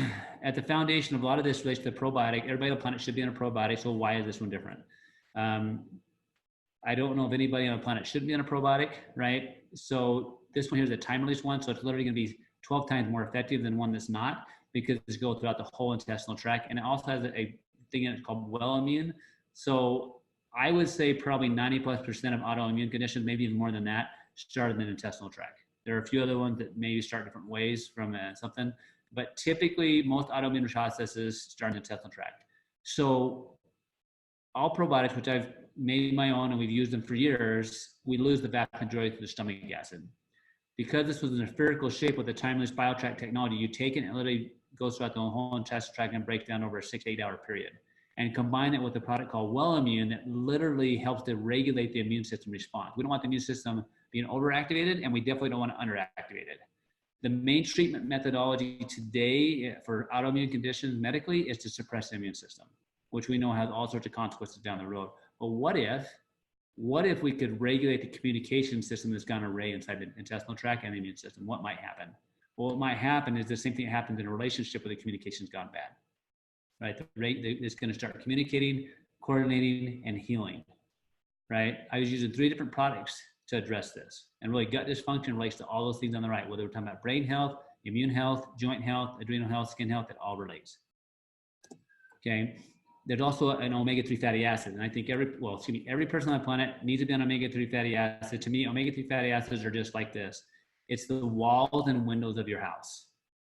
at the foundation of a lot of this relates to the probiotic. Everybody on the planet should be on a probiotic. So why is this one different? I don't know if anybody on the planet should be on a probiotic, right? So this one here is a time release one. So it's literally going to be 12 times more effective than one that's not, because it's go throughout the whole intestinal tract. And it also has a thing in it called well immune. So I would say probably 90+% of autoimmune conditions, maybe even more than that, start in the intestinal tract. There are a few other ones that maybe start different ways from something, but typically most autoimmune processes start in the intestinal tract. So all probiotics, which I've made my own and we've used them for years, we lose the vast majority of the stomach acid. Because this was an spherical shape with the timeless biotrack technology, you take it and it literally goes throughout the whole intestinal tract and breaks down over a 6 to 8 hour period. And combine it with a product called Well Immune that literally helps to regulate the immune system response. We don't want the immune system being overactivated, and we definitely don't want to underactivate it. The main treatment methodology today for autoimmune conditions medically is to suppress the immune system, which we know has all sorts of consequences down the road. But what if we could regulate the communication system that's gone array inside the intestinal tract and the immune system? What might happen? Well, what might happen is the same thing that happens in a relationship where the communication's gone bad, right? The rate is going to start communicating, coordinating, and healing, right? I was using 3 different products to address this, and really gut dysfunction relates to all those things on the right, whether we're talking about brain health, immune health, joint health, adrenal health, skin health, it all relates. Okay. There's also an omega-3 fatty acid. And I think every person on the planet needs to be on omega-3 fatty acid. To me, omega-3 fatty acids are just like this. It's the walls and windows of your house.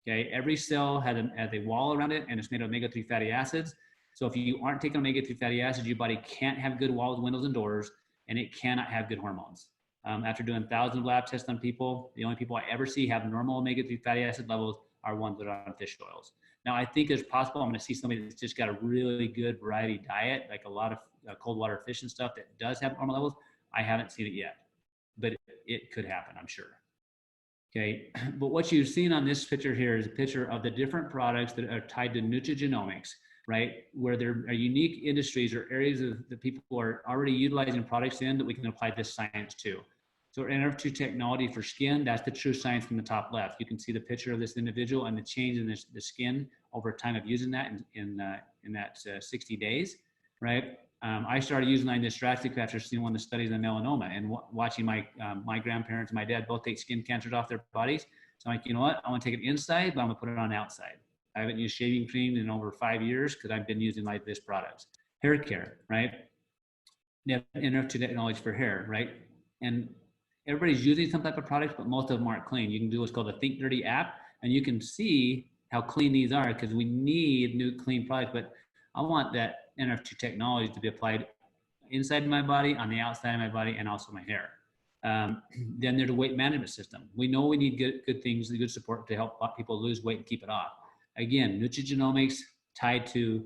Okay. Every cell has a wall around it, and it's made of omega-3 fatty acids. So if you aren't taking omega-3 fatty acids, your body can't have good walls, windows, and doors, and it cannot have good hormones. After doing thousands of lab tests on people, the only people I ever see have normal omega-3 fatty acid levels are ones that are on fish oils. Now, I think it's possible I'm going to see somebody that's just got a really good variety diet, like a lot of cold water fish and stuff that does have normal levels. I haven't seen it yet, but it could happen, I'm sure. Okay, but what you've seen on this picture here is a picture of the different products that are tied to nutrigenomics, right? Where there are unique industries or areas of the people who are already utilizing products in that we can apply this science to. So NRF2 technology for skin, that's the true science from the top left. You can see the picture of this individual and the change in the skin over time of using that in that 60 days, right? I started using this drastically after seeing one of the studies on melanoma and watching my grandparents and my dad both take skin cancers off their bodies. So I'm like, you know what? I want to take it inside, but I'm gonna put it on outside. I haven't used shaving cream in over 5 years because I've been using this products. Hair care, right? They have NRF2 technology for hair, right? And everybody's using some type of products, but most of them aren't clean. You can do what's called a Think Dirty app, and you can see how clean these are because we need new clean products. But I want that NRF2 technology to be applied inside of my body, on the outside of my body, and also my hair. Then there's a weight management system. We know we need good things, good support to help people lose weight and keep it off. Again, nutrigenomics tied to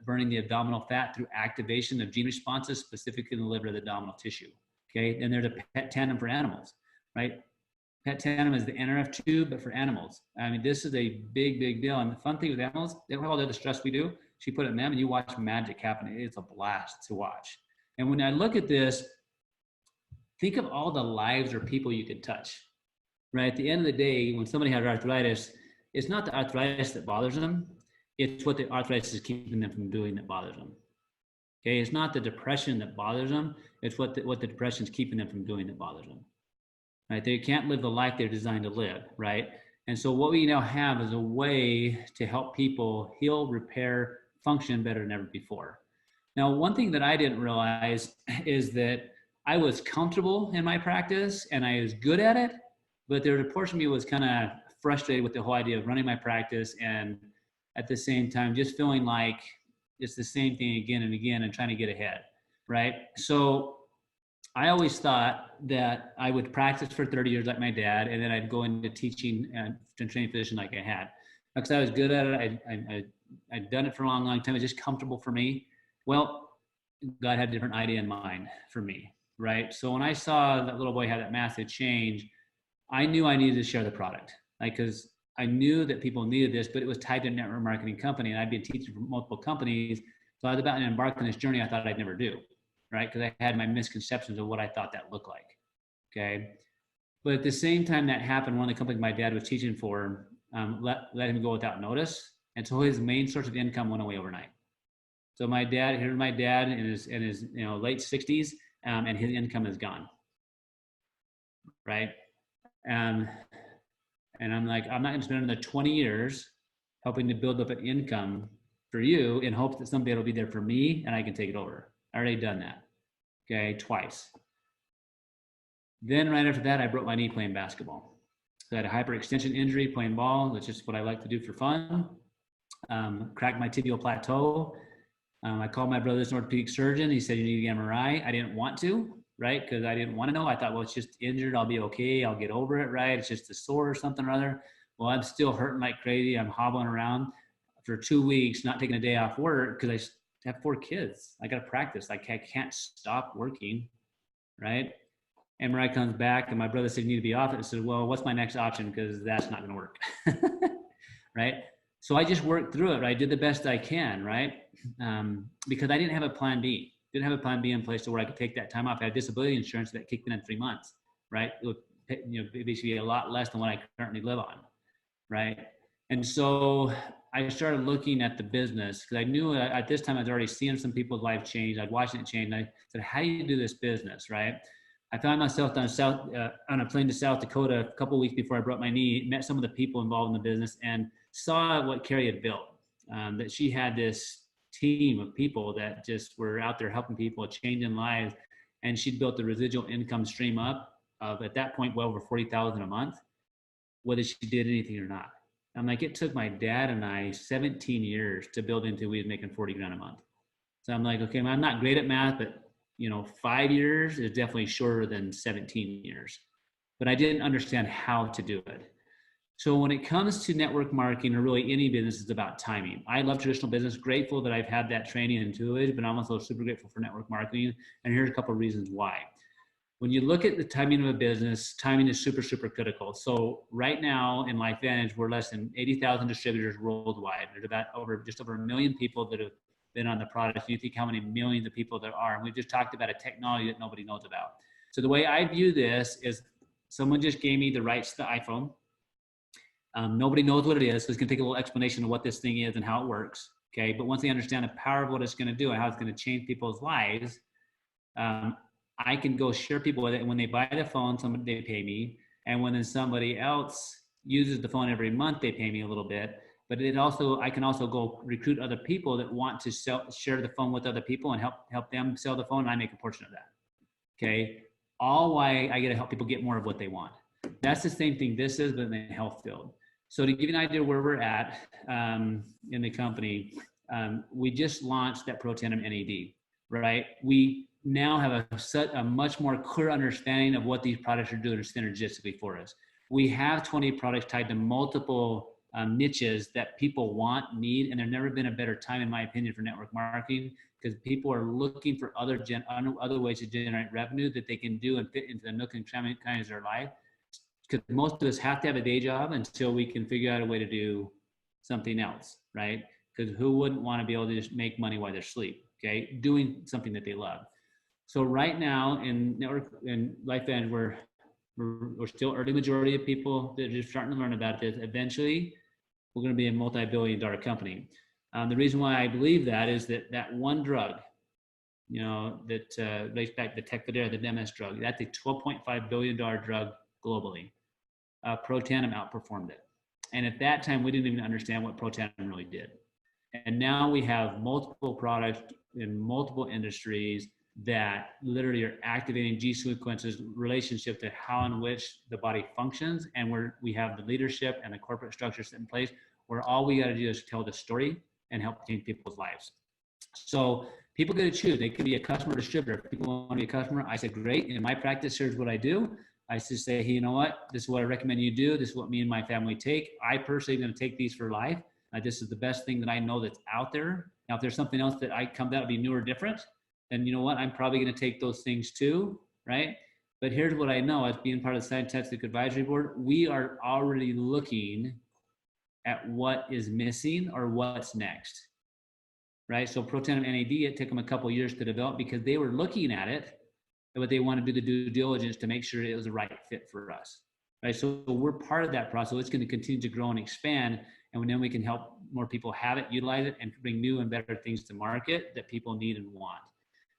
burning the abdominal fat through activation of gene responses, specifically in the liver of the abdominal tissue. Okay, and there's a PET tandem for animals, right? PET tandem is the NRF2, but for animals. I mean, this is a big, big deal. And the fun thing with animals, they don't have all the other stress we do. So you put it in them and you watch magic happen. It's a blast to watch. And when I look at this, think of all the lives or people you could touch, right? At the end of the day, when somebody has arthritis, it's not the arthritis that bothers them. It's what the arthritis is keeping them from doing that bothers them. Okay, it's not the depression that bothers them. It's what the depression is keeping them from doing that bothers them. Right? They can't live the life they're designed to live, right? And so what we now have is a way to help people heal, repair, function better than ever before. Now, one thing that I didn't realize is that I was comfortable in my practice and I was good at it, but there was a portion of me was kind of frustrated with the whole idea of running my practice and at the same time just feeling like it's the same thing again and again and trying to get ahead, right? So I always thought that I would practice for 30 years like my dad, and then I'd go into teaching and training physician like I had. Because I was good at it, I'd done it for a long, long time. It was just comfortable for me. Well, God had a different idea in mind for me, right? So when I saw that little boy had that massive change, I knew I needed to share the product, like, because I knew that people needed this, but it was tied to a network marketing company, and I'd been teaching for multiple companies. So I was about to embark on this journey I thought I'd never do, right? Because I had my misconceptions of what I thought that looked like, okay? But at the same time that happened, one of the companies my dad was teaching for let him go without notice. And so his main source of income went away overnight. So here's my dad in his late 60s, and his income is gone, right? And I'm like, I'm not going to spend another 20 years helping to build up an income for you in hopes that someday it'll be there for me and I can take it over. I already done that, okay, twice. Then right after that, I broke my knee playing basketball. So I had a hyperextension injury playing ball. That's just what I like to do for fun. Cracked my tibial plateau. I called my brother's orthopedic surgeon. He said, you need an MRI. I didn't want to, right? Because I didn't want to know. I thought, well, it's just injured. I'll be okay. I'll get over it, right? It's just a sore or something or other. Well, I'm still hurting like crazy. I'm hobbling around for 2 weeks, not taking a day off work because I have 4 kids. I got to practice. I can't stop working, right? MRI comes back and my brother said, you need to be off it. I said, well, what's my next option? Because that's not going to work, right? So I just worked through it. Right? I did the best I can, right? Because I didn't have a plan B. Didn't have a plan B in place to where I could take that time off. I had disability insurance that kicked in 3 months, right? It would, basically a lot less than what I currently live on, right? And so I started looking at the business because I knew at this time I was already seeing some people's life change. I'd watched it change. And I said, how do you do this business, right? I found myself on a plane to South Dakota a couple of weeks before I broke my knee, met some of the people involved in the business and saw what Carrie had built, that she had this team of people that just were out there helping people, changing lives. And she'd built the residual income stream up of, at that point, well over $40,000 a month, whether she did anything or not. I'm like, it took my dad and I 17 years to build into we was making 40 grand a month. So I'm like, okay, I'm not great at math, but 5 years is definitely shorter than 17 years. But I didn't understand how to do it. So when it comes to network marketing or really any business, it's about timing. I love traditional business, grateful that I've had that training into it, but I'm also super grateful for network marketing. And here's a couple of reasons why. when you look at the timing of a business, timing is super, super critical. So right now in LifeVantage, we're less than 80,000 distributors worldwide. There's just over 1 million people that have been on the product. You think how many millions of people there are. And we've just talked about a technology that nobody knows about. So the way I view this is someone just gave me the rights to the iPhone. Nobody knows what it is, so it's gonna take a little explanation of what this thing is and how it works, okay? But once they understand the power of what it's gonna do and how it's gonna change people's lives, I can go share people with it. And when they buy the phone, they pay me. And when then somebody else uses the phone every month, they pay me a little bit. But I can also go recruit other people that want to share the phone with other people and help them sell the phone, and I make a portion of that, okay? All why I get to help people get more of what they want. That's the same thing this is, but in the health field. So to give you an idea where we're at in the company, we just launched that Protandim NAD, right? We now have a much more clear understanding of what these products are doing synergistically for us. We have 20 products tied to multiple niches that people want, need, and there's never been a better time, in my opinion, for network marketing, because people are looking for other ways to generate revenue that they can do and fit into the nook and crannies of their life. Because most of us have to have a day job until we can figure out a way to do something else, right? Because who wouldn't want to be able to just make money while they're asleep, okay? Doing something that they love. So right now in LifeVantage, we're still early majority of people that are just starting to learn about this. Eventually, we're going to be a multi-billion-dollar company. The reason why I believe that is that one drug, that relates back to the Tecfidera, the MS drug, that's a $12.5 billion drug globally. Protandim outperformed it. And at that time, we didn't even understand what Protandim really did. And now we have multiple products in multiple industries that literally are activating G sequences relationship to how in which the body functions. And we have the leadership and the corporate structure set in place where all we got to do is tell the story and help change people's lives. So people get to choose. They could be a customer distributor. If people want to be a customer, I said, great. In my practice, here's what I do. I just say, hey, you know what? This is what I recommend you do. This is what me and my family take. I personally am going to take these for life. This is the best thing that I know that's out there. Now, if there's something else that comes out to be new or different, then you know what? I'm probably going to take those things too, right? But here's what I know as being part of the Scientific Advisory Board, we are already looking at what is missing or what's next, right? So Protandim NAD, it took them a couple of years to develop because they were looking at it, but they want to do the due diligence to make sure it was the right fit for us, right? So we're part of that process. It's going to continue to grow and expand, and then we can help more people have it, utilize it, and bring new and better things to market that people need and want.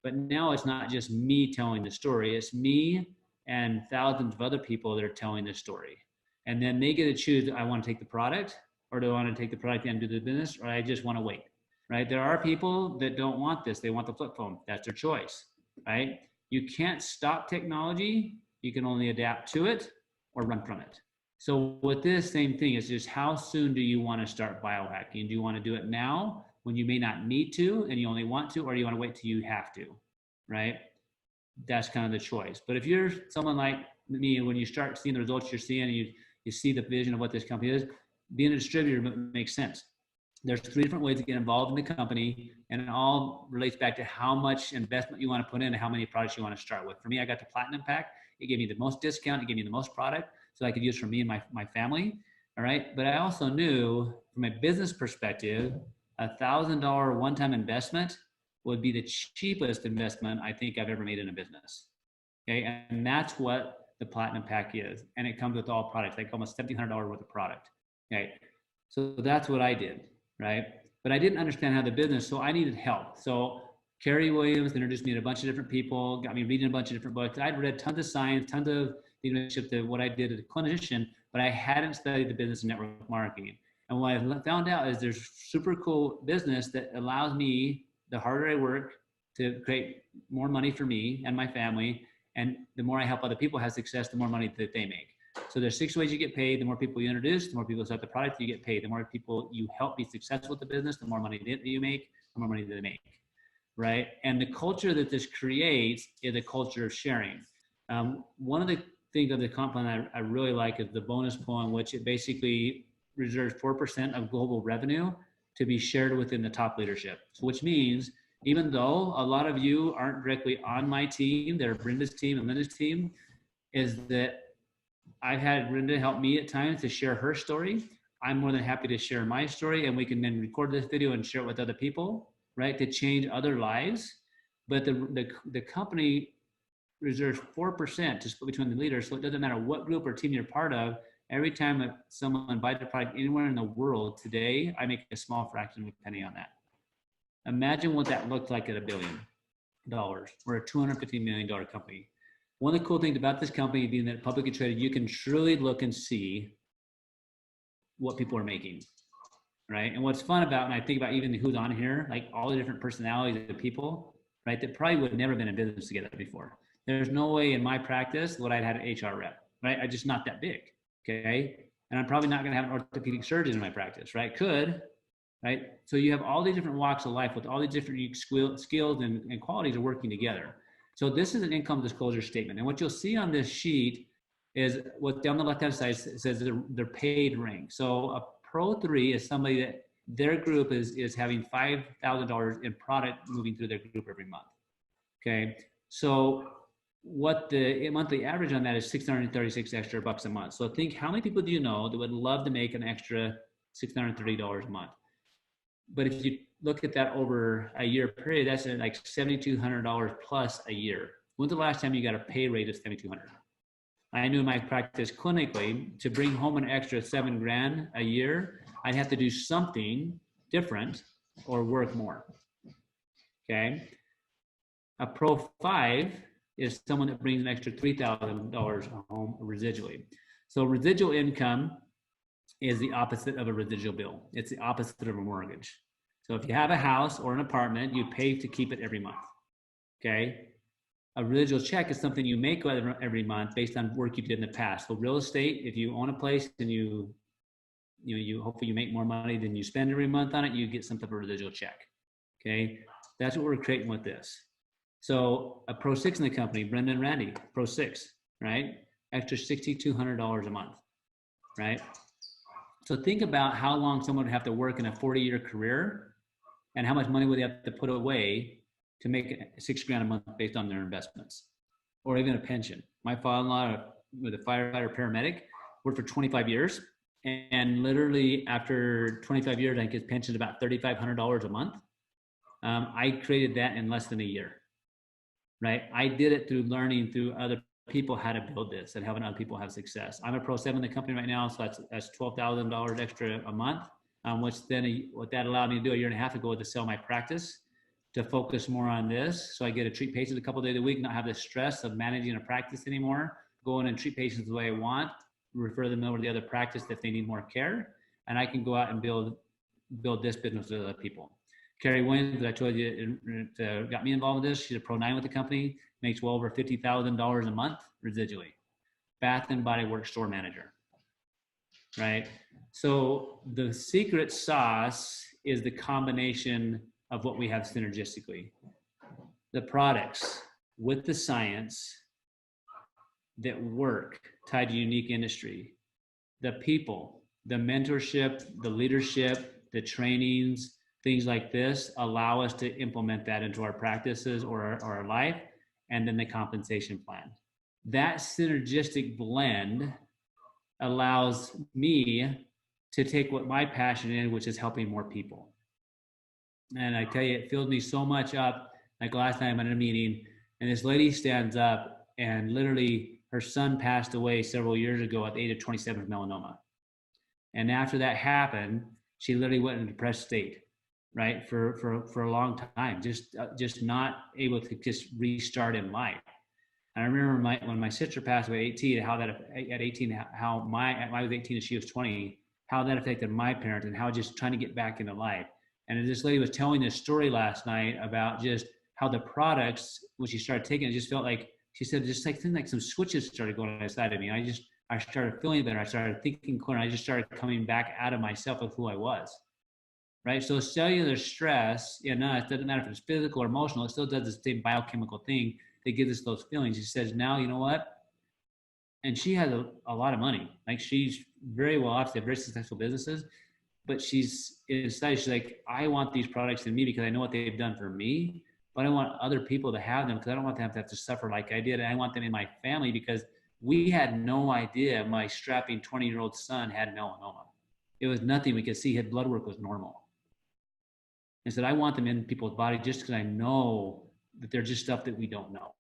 But now it's not just me telling the story, it's me and thousands of other people that are telling the story. And then they get to choose, I want to take the product, or do I want to take the product and do the business, or I just want to wait, right? There are people that don't want this. They want the flip phone. That's their choice, right? You can't stop technology. You can only adapt to it or run from it. So with this same thing, it's just how soon do you want to start biohacking? Do you want to do it now when you may not need to and you only want to, or do you want to wait till you have to, right? That's kind of the choice. But if you're someone like me, when you start seeing the results you're seeing and you see the vision of what this company is, being a distributor makes sense. There's 3 different ways to get involved in the company, and it all relates back to how much investment you want to put in and how many products you want to start with. For me, I got the Platinum Pack. It gave me the most discount. It gave me the most product, so I could use for me and my family. All right. But I also knew from a business perspective, $1,000 one-time investment would be the cheapest investment I think I've ever made in a business. Okay. And that's what the Platinum Pack is. And it comes with all products, like almost $1,700 worth of product. Okay. So that's what I did. Right. But I didn't understand how the business, so I needed help. So Kerry Williams introduced me to a bunch of different people, got me reading a bunch of different books. I'd read tons of science, tons of leadership to what I did as a clinician, but I hadn't studied the business and network marketing. And what I found out is there's super cool business that allows me, the harder I work, to create more money for me and my family. And the more I help other people have success, the more money that they make. So there's 6 ways you get paid. The more people you introduce, the more people start the product, you get paid. The more people you help be successful with the business, the more money that you make, the more money they make, right? And the culture that this creates is a culture of sharing. One of the things of the comp plan I really like is the bonus pool, in which it basically reserves 4% of global revenue to be shared within the top leadership. So which means even though a lot of you aren't directly on my team, they're Brenda's team and Linda's team, is that I've had Brenda help me at times to share her story. I'm more than happy to share my story, and we can then record this video and share it with other people, right, to change other lives. But the company reserves 4% to split between the leaders, so it doesn't matter what group or team you're part of. Every time that someone buys a product anywhere in the world today, I make a small fraction of a penny on that. Imagine what that looked like at $1 billion. We're a $250 million company. One of the cool things about this company being that publicly traded, you can truly look and see what people are making, right? And what's fun about, and I think about even who's on here, like all the different personalities of people, right, that probably would have never been in business together before. There's no way in my practice would I had an HR rep, right? I'm just not that big, okay? And I'm probably not gonna have an orthopedic surgeon in my practice, right? Could, right? So you have all these different walks of life with all these different skills and qualities are working together. So this is an income disclosure statement. And what you'll see on this sheet is what down the left-hand side says their paid ring. So a Pro 3 is somebody that their group is having $5,000 in product moving through their group every month, okay? So what the monthly average on that is 636 extra bucks a month. So think, how many people do you know that would love to make an extra $630 a month? But if you look at that over a year period, that's like $7,200 plus a year. When's the last time you got a pay rate of $7,200? I knew in my practice clinically, to bring home an extra $7,000 a year, I'd have to do something different or work more, okay? A Pro 5 is someone that brings an extra $3,000 home residually. So residual income is the opposite of a residual bill. It's the opposite of a mortgage. So if you have a house or an apartment, you pay to keep it every month, okay? A residual check is something you make every month based on work you did in the past. So real estate, if you own a place and you hopefully you make more money than you spend every month on it, you get some type of residual check, okay? That's what we're creating with this. So a Pro 6 in the company, Brenda and Randy, Pro 6, right? Extra $6,200 a month, right? So think about how long someone would have to work in a 40-year career and how much money would they have to put away to make $6,000 a month based on their investments, or even a pension. My father-in-law, with a firefighter paramedic, worked for 25 years, and literally after 25 years, I think his pension is about $3,500 a month. I created that in less than a year, right? I did it through learning through other people how to build this and helping other people have success. I'm a Pro 7 in the company right now, so that's $12,000 extra a month, which then what that allowed me to do a year and a half ago was to sell my practice, to focus more on this. So I get to treat patients a couple of days a week, not have the stress of managing a practice anymore, go in and treat patients the way I want, refer them over to the other practice if they need more care. And I can go out and build this business with other people. Carrie Williams, that I told you, got me involved with this. She's a Pro 9 with the company, makes well over $50,000 a month residually. Bath and Body Works store manager, right? So the secret sauce is the combination of what we have synergistically. The products with the science that work tied to unique industry, the people, the mentorship, the leadership, the trainings, things like this allow us to implement that into our practices or our life, and then the compensation plan. That synergistic blend allows me to take what my passion is, which is helping more people. And I tell you, it fills me so much up. Like last time I'm at a meeting, and this lady stands up, and literally her son passed away several years ago at the age of 27 of melanoma. And after that happened, she literally went in a depressed state, right? For a long time, just not able to just restart in life. And I remember when my sister passed away at 18, how that at 18, how I was 18 and she was 20, how that affected my parents and how just trying to get back into life. And this lady was telling this story last night about just how the products, when she started taking it, just felt like, she said, just like things like some switches started going inside of me. I started feeling better. I started thinking clearer. I just started coming back out of myself of who I was, right? So cellular stress in us, doesn't matter if it's physical or emotional, it still does the same biochemical thing that gives us those feelings. She says, now, you know what? And she has a lot of money. Like she's very well off, they have very successful businesses. but she's inside, she's like, I want these products in me because I know what they've done for me, but I want other people to have them because I don't want them to have to suffer like I did. And I want them in my family because we had no idea my strapping 20-year-old son had melanoma. It was nothing we could see. His blood work was normal. And said, I want them in people's body just because I know that they're just stuff that we don't know.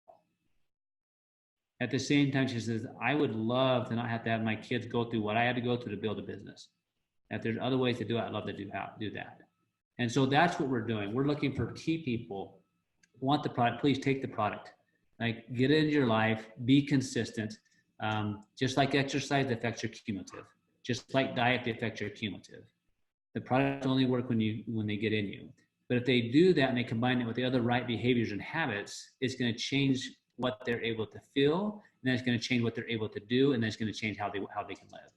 At the same time, she says, I would love to not have to have my kids go through what I had to go through to build a business. If there's other ways to do it, I'd love to do that. And so that's what we're doing. We're looking for key people. Want the product, please take the product. Like, get it into your life, be consistent. Just like exercise affects your cumulative. Just like diet, they affect your cumulative. The products only work when they get in you. But if they do that and they combine it with the other right behaviors and habits, it's going to change what they're able to feel, and then it's going to change what they're able to do, and then it's going to change how they can live.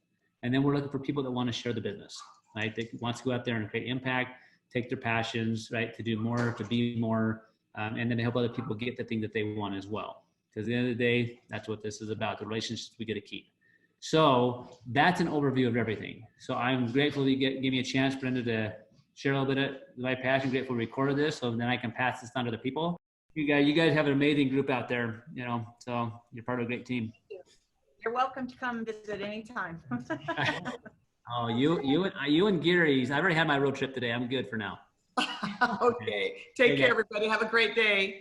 And then we're looking for people that want to share the business, right? That wants to go out there and create impact, take their passions, right, to do more, to be more, and then to help other people get the thing that they want as well. Because at the end of the day, that's what this is about, the relationships we get to keep. So that's an overview of everything. So I'm grateful that you give me a chance, Brenda, to share a little bit of my passion. Grateful to record this so then I can pass this on to the people. You guys have an amazing group out there, so you're part of a great team. You're welcome to come visit anytime. Oh, you and Gary's. I've already had my road trip today. I'm good for now. Okay. Take care, everybody. Have a great day.